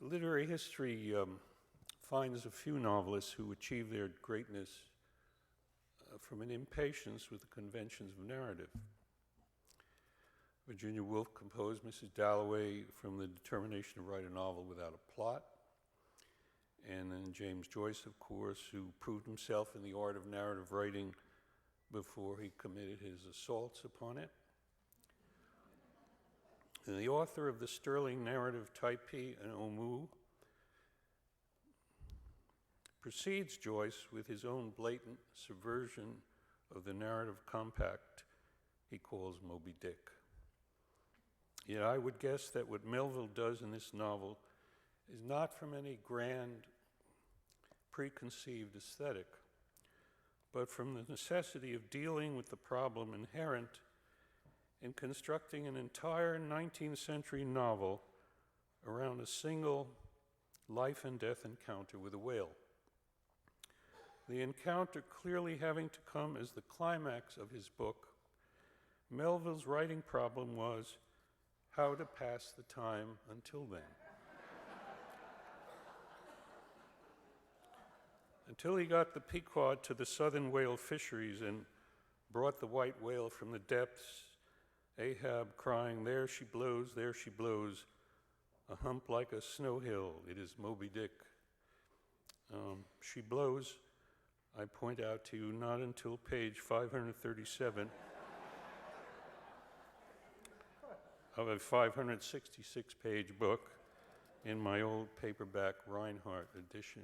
Literary history finds a few novelists who achieve their greatness from an impatience with the conventions of narrative. Virginia Woolf composed Mrs. Dalloway from the determination to write a novel without a plot. And then James Joyce, of course, who proved himself in the art of narrative writing before he committed his assaults upon it. And the author of the sterling narrative Typee and Omoo precedes Joyce with his own blatant subversion of the narrative compact he calls Moby-Dick. Yet I would guess that what Melville does in this novel is not from any grand preconceived aesthetic, but from the necessity of dealing with the problem inherent in constructing an entire 19th century novel around a single life and death encounter with a whale. The encounter clearly having to come as the climax of his book, Melville's writing problem was how to pass the time until then. Until he got the Pequod to the southern whale fisheries and brought the white whale from the depths, Ahab crying, there she blows, a hump like a snow hill, it is Moby-Dick. She blows, I point out to you, not until page 537 of a 566-page book in my old paperback Reinhardt edition.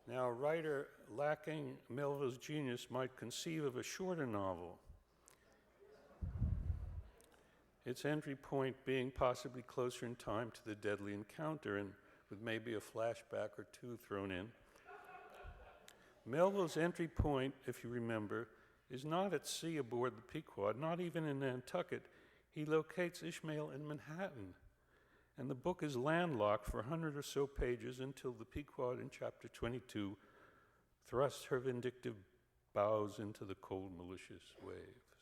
Now, a writer lacking Melville's genius might conceive of a shorter novel, its entry point being possibly closer in time to the deadly encounter and with maybe a flashback or two thrown in. Melville's entry point, if you remember, is not at sea aboard the Pequod, not even in Nantucket. He locates Ishmael in Manhattan, and the book is landlocked for 100 or so pages until the Pequod in chapter 22 thrusts her vindictive bows into the cold, malicious waves.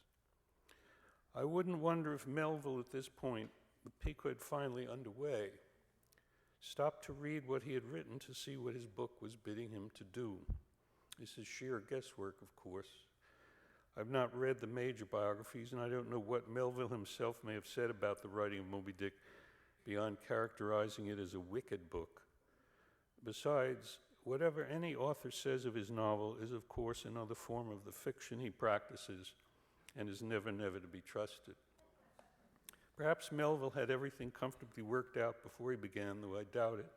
I wouldn't wonder if Melville, at this point, the Pequod finally underway, stopped to read what he had written to see what his book was bidding him to do. This is sheer guesswork, of course. I've not read the major biographies, and I don't know what Melville himself may have said about the writing of Moby-Dick beyond characterizing it as a wicked book. Besides, whatever any author says of his novel is, of course, another form of the fiction he practices and is never, never to be trusted. Perhaps Melville had everything comfortably worked out before he began, though I doubt it.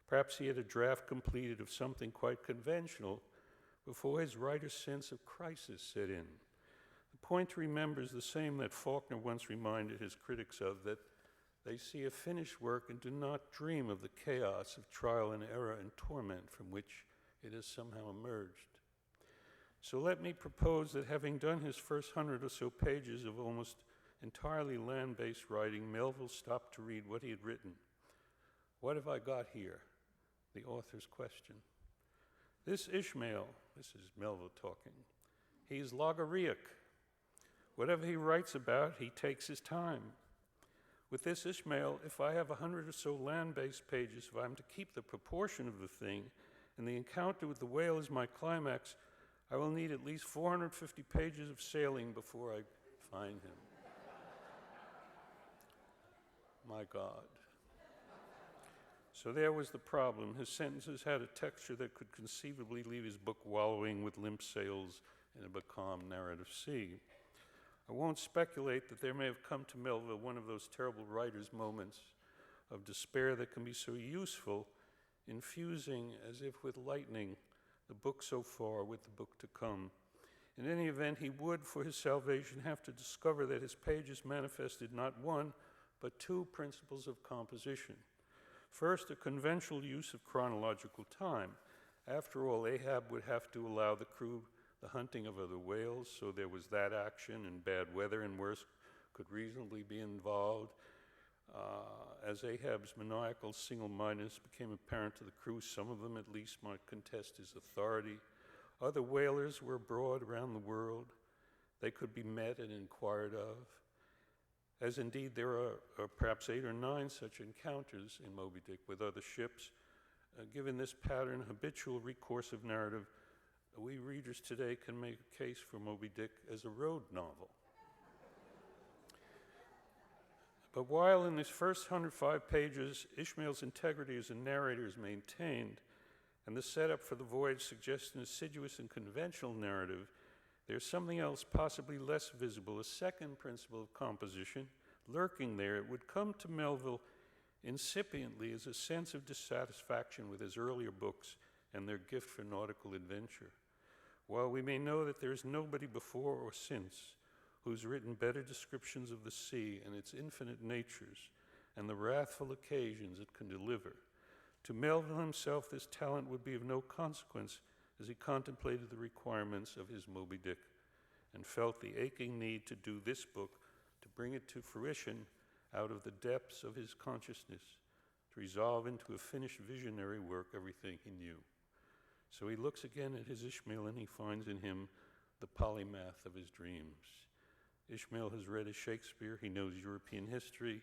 Perhaps he had a draft completed of something quite conventional before his writer's sense of crisis set in. The point to remember is the same that Faulkner once reminded his critics of, that they see a finished work and do not dream of the chaos of trial and error and torment from which it has somehow emerged. So let me propose that having done his first 100 or so pages of almost entirely land-based writing, Melville stopped to read what he had written. What have I got here? The author's question. This Ishmael, this is Melville talking, he's logorrheic. Whatever he writes about, he takes his time. With this Ishmael, if I have 100 or so land-based pages, if I'm to keep the proportion of the thing, and the encounter with the whale is my climax, I will need at least 450 pages of sailing before I find him. My God. So there was the problem. His sentences had a texture that could conceivably leave his book wallowing with limp sails in a becalmed narrative sea. I won't speculate that there may have come to Melville one of those terrible writer's moments of despair that can be so useful, infusing, as if with lightning, the book so far with the book to come. In any event, he would, for his salvation, have to discover that his pages manifested not one, but two principles of composition. First, a conventional use of chronological time. After all, Ahab would have to allow the crew the hunting of other whales, so there was that action, and bad weather and worse could reasonably be involved. As Ahab's maniacal single-mindedness became apparent to the crew, some of them at least might contest his authority. Other whalers were abroad around the world. They could be met and inquired of. as indeed there are perhaps 8 or 9 such encounters in Moby-Dick with other ships. Given this pattern, habitual recursive narrative, we readers today can make a case for Moby-Dick as a road novel. But while in these first 105 pages, Ishmael's integrity as a narrator is maintained, and the setup for the voyage suggests an assiduous and conventional narrative, there's something else possibly less visible, a second principle of composition, lurking there. It would come to Melville incipiently as a sense of dissatisfaction with his earlier books and their gift for nautical adventure. While we may know that there is nobody before or since who's written better descriptions of the sea and its infinite natures and the wrathful occasions it can deliver, to Melville himself this talent would be of no consequence as he contemplated the requirements of his Moby-Dick and felt the aching need to do this book, to bring it to fruition out of the depths of his consciousness, to resolve into a finished visionary work everything he knew. So he looks again at his Ishmael and he finds in him the polymath of his dreams. Ishmael has read his Shakespeare, he knows European history,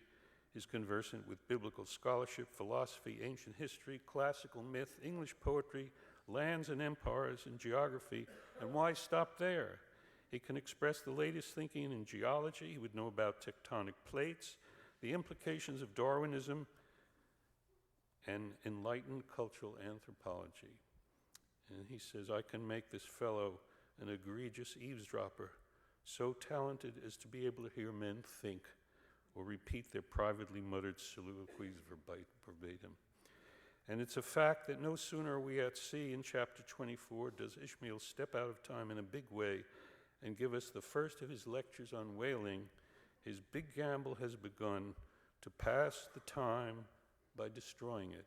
is conversant with biblical scholarship, philosophy, ancient history, classical myth, English poetry, lands and empires, and geography. And why stop there? He can express the latest thinking in geology, he would know about tectonic plates, the implications of Darwinism, and enlightened cultural anthropology. And he says, I can make this fellow an egregious eavesdropper, so talented as to be able to hear men think or repeat their privately muttered soliloquies verbatim. And it's a fact that no sooner are we at sea in chapter 24 does Ishmael step out of time in a big way and give us the first of his lectures on whaling. His big gamble has begun to pass the time by destroying it,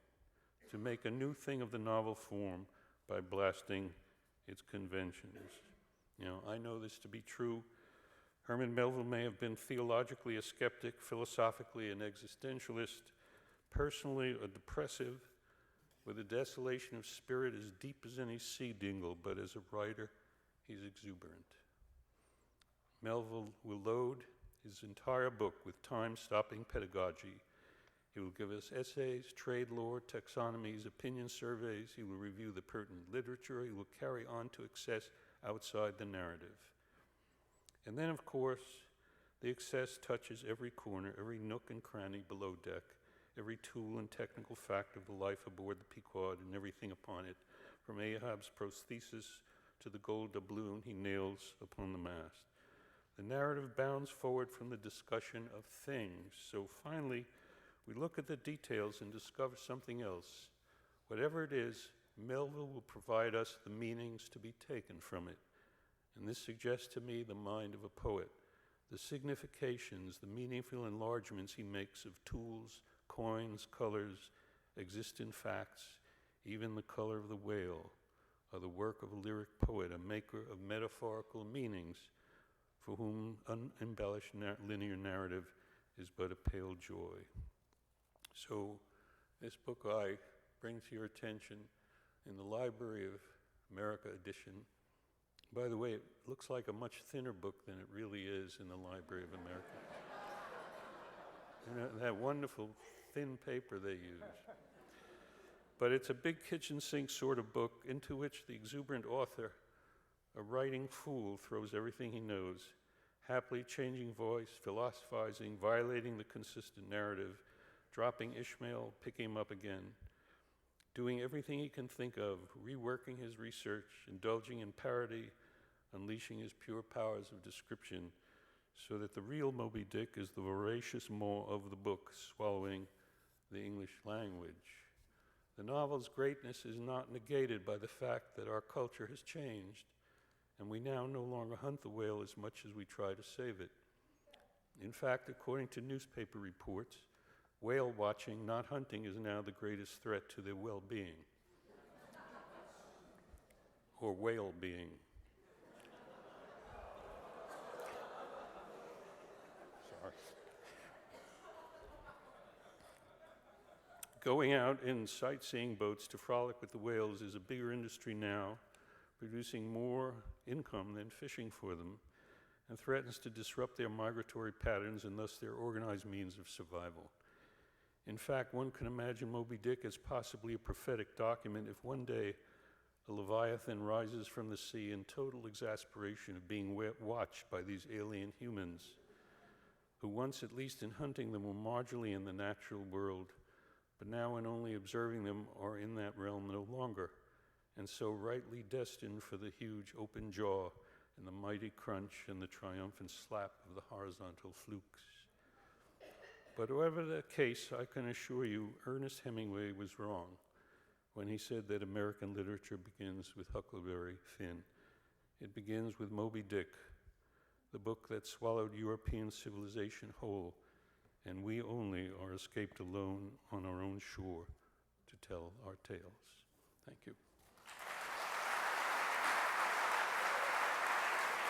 to make a new thing of the novel form by blasting its conventions. I know this to be true. Herman Melville may have been theologically a skeptic, philosophically an existentialist, personally a depressive, with a desolation of spirit as deep as any sea dingle, but as a writer, he's exuberant. Melville will load his entire book with time-stopping pedagogy. He will give us essays, trade lore, taxonomies, opinion surveys. He will review the pertinent literature. He will carry on to excess outside the narrative. And then, of course, the excess touches every corner, every nook and cranny below deck, every tool and technical fact of the life aboard the Pequod and everything upon it, from Ahab's prosthesis to the gold doubloon he nails upon the mast. The narrative bounds forward from the discussion of things. So finally, we look at the details and discover something else. Whatever it is, Melville will provide us the meanings to be taken from it. And this suggests to me the mind of a poet, the significations, the meaningful enlargements he makes of tools, coins, colors, existent facts, even the color of the whale, are the work of a lyric poet, a maker of metaphorical meanings, for whom unembellished linear narrative is but a pale joy. So this book I bring to your attention in the Library of America edition. By the way, it looks like a much thinner book than it really is in the Library of America. That wonderful thin paper they use. But it's a big kitchen sink sort of book into which the exuberant author, a writing fool, throws everything he knows, happily changing voice, philosophizing, violating the consistent narrative, dropping Ishmael, picking him up again, doing everything he can think of, reworking his research, indulging in parody, unleashing his pure powers of description, so that the real Moby-Dick is the voracious maw of the book, swallowing the English language. The novel's greatness is not negated by the fact that our culture has changed, and we now no longer hunt the whale as much as we try to save it. In fact, according to newspaper reports, whale watching, not hunting, is now the greatest threat to their well-being. Or whale-being. Sorry. Going out in sightseeing boats to frolic with the whales is a bigger industry now, producing more income than fishing for them. and threatens to disrupt their migratory patterns and thus their organized means of survival. In fact, one can imagine Moby-Dick as possibly a prophetic document if one day a Leviathan rises from the sea in total exasperation of being watched by these alien humans, who once, at least in hunting them, were marginally in the natural world, but now in only observing them are in that realm no longer, and so rightly destined for the huge open jaw and the mighty crunch and the triumphant slap of the horizontal flukes. But whatever the case, I can assure you Ernest Hemingway was wrong when he said that American literature begins with Huckleberry Finn. It begins with Moby-Dick, the book that swallowed European civilization whole, and we only are escaped alone on our own shore to tell our tales. Thank you.